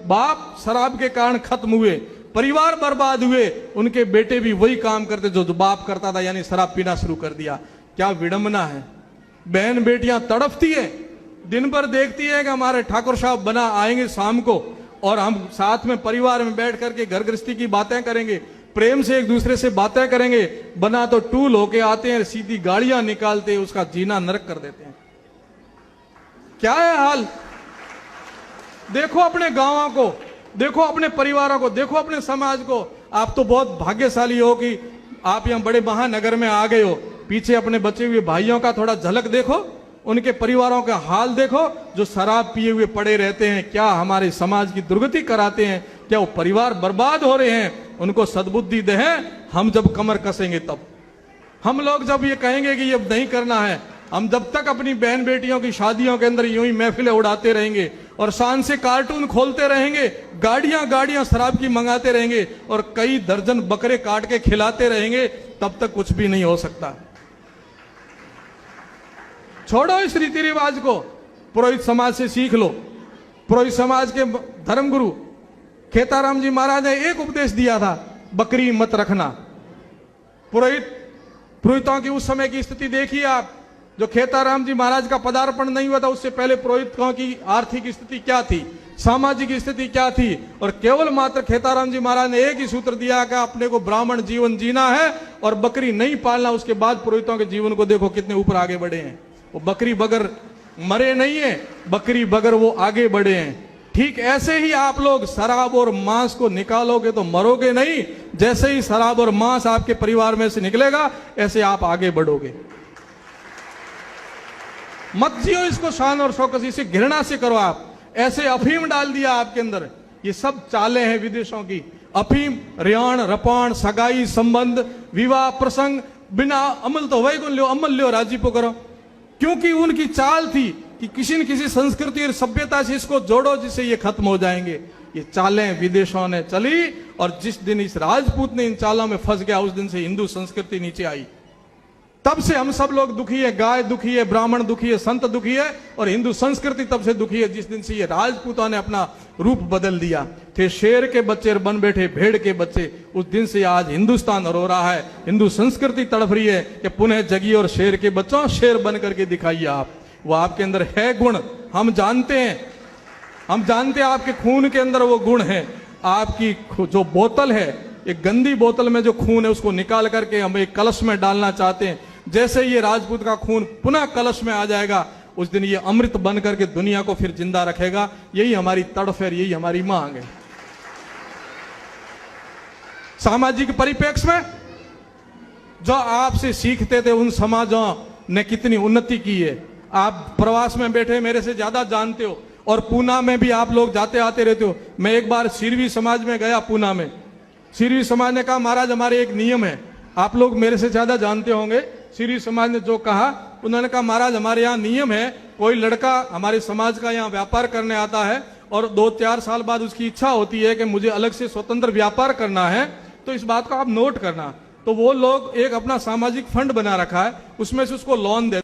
बाप शराब के कारण खत्म हुए, परिवार बर्बाद हुए, उनके बेटे भी वही काम करते जो बाप करता था, यानी शराब पीना शुरू कर दिया। क्या विडंबना है। बहन बेटियां तड़पती है, दिन भर देखती है कि हमारे ठाकुर साहब बना आएंगे शाम को और हम साथ में परिवार में बैठ करके घर गृहस्थी की बातें करेंगे, प्रेम से एक दूसरे से बातें करेंगे। बना तो टूल होके आते हैं, सीधी गाड़ियां निकालते हैं, उसका जीना नरक कर देते हैं। क्या है हाल। देखो अपने गांवों को, देखो अपने परिवारों को, देखो अपने समाज को। आप तो बहुत भाग्यशाली हो कि आप यहां बड़े महानगर में आ गए हो। पीछे अपने बचे हुए भाइयों का थोड़ा झलक देखो, उनके परिवारों का हाल देखो, जो शराब पिए हुए पड़े रहते हैं। क्या हमारे समाज की दुर्गति कराते हैं, क्या वो परिवार बर्बाद हो रहे हैं। उनको सद्बुद्धि दे, हम जब कमर कसेंगे तब। हम लोग जब ये कहेंगे कि ये नहीं करना है, हम जब तक अपनी बहन बेटियों की शादियों के अंदर यूं ही महफिलें उड़ाते रहेंगे और शान से कार्टून खोलते रहेंगे, गाड़ियां गाड़ियां शराब की मंगाते रहेंगे और कई दर्जन बकरे काट के खिलाते रहेंगे, तब तक कुछ भी नहीं हो सकता। छोड़ो इस रीति रिवाज को, पुरोहित समाज से सीख लो। पुरोहित समाज के धर्मगुरु खेताराम जी महाराज ने एक उपदेश दिया था, बकरी मत रखना। पुरोहितों की उस समय की स्थिति देखिए आप। जो खेताराम जी महाराज का पदार्पण नहीं हुआ था, उससे पहले पुरोहितों की आर्थिक स्थिति क्या थी, सामाजिक स्थिति क्या थी। और केवल मात्र खेताराम जी महाराज ने एक ही सूत्र दिया कि अपने को ब्राह्मण जीवन जीना है और बकरी नहीं पालना। उसके बाद पुरोहितों के जीवन को देखो कितने ऊपर आगे बढ़े हैं। वो बकरी बगर मरे नहीं है, बकरी बगर वो आगे बढ़े हैं। ठीक ऐसे ही आप लोग शराब और मांस को निकालोगे तो मरोगे नहीं। जैसे ही शराब और मांस आपके परिवार में से निकलेगा, ऐसे आप आगे बढ़ोगे। मत जियो इसको शान और शौकत, इसे घृणा से करो। आप ऐसे अफीम डाल दिया आपके अंदर। ये सब चालें हैं विदेशों की। अफीम, रियाण, रपान, सगाई, संबंध, विवाह प्रसंग, बिना अमल तो वही गुण लो, अमल लो, राजीपो करो। क्योंकि उनकी चाल थी कि किसी न किसी संस्कृति और सभ्यता से इसको जोड़ो जिससे ये खत्म हो जाएंगे। ये चालें विदेशों ने चली और जिस दिन इस राजपूत ने इन चालों में फंस गया, उस दिन से हिंदू संस्कृति नीचे आई। तब से हम सब लोग दुखी है, गाय दुखी है, ब्राह्मण दुखी है, संत दुखी है और हिंदू संस्कृति तब से दुखी है जिस दिन से ये राजपूतों ने अपना रूप बदल दिया। थे शेर के बच्चे और बन बैठे भेड़ के बच्चे। उस दिन से आज हिंदुस्तान रो रहा है, हिंदू संस्कृति तड़प रही है कि पुनः जगिए और शेर के बच्चों शेर बन करके दिखाइए आप। वो आपके अंदर है गुण, हम जानते हैं, हम जानते हैं आपके खून के अंदर वो गुण है। आपकी जो बोतल है, एक गंदी बोतल में जो खून है उसको निकाल करके हम एक कलश में डालना चाहते हैं। जैसे ये राजपूत का खून पुनः कलश में आ जाएगा, उस दिन ये अमृत बन करके दुनिया को फिर जिंदा रखेगा। यही हमारी तड़फ है, यही हमारी मांग है। सामाजिक परिप्रेक्ष्य में जो आपसे सीखते थे, उन समाजों ने कितनी उन्नति की है। आप प्रवास में बैठे मेरे से ज्यादा जानते हो और पूना में भी आप लोग जाते आते रहते हो। मैं एक बार सिरवी समाज में गया पूना में। सिरवी समाज ने कहा, महाराज हमारे एक नियम है, आप लोग मेरे से ज्यादा जानते होंगे। सिरवी समाज ने जो कहा, उन्होंने कहा, महाराज हमारे यहाँ नियम है, कोई लड़का हमारे समाज का यहाँ व्यापार करने आता है और 2-4 साल बाद उसकी इच्छा होती है कि मुझे अलग से स्वतंत्र व्यापार करना है, तो इस बात को आप नोट करना। तो वो लोग एक अपना सामाजिक फंड बना रखा है, उसमें से उसको लोन दे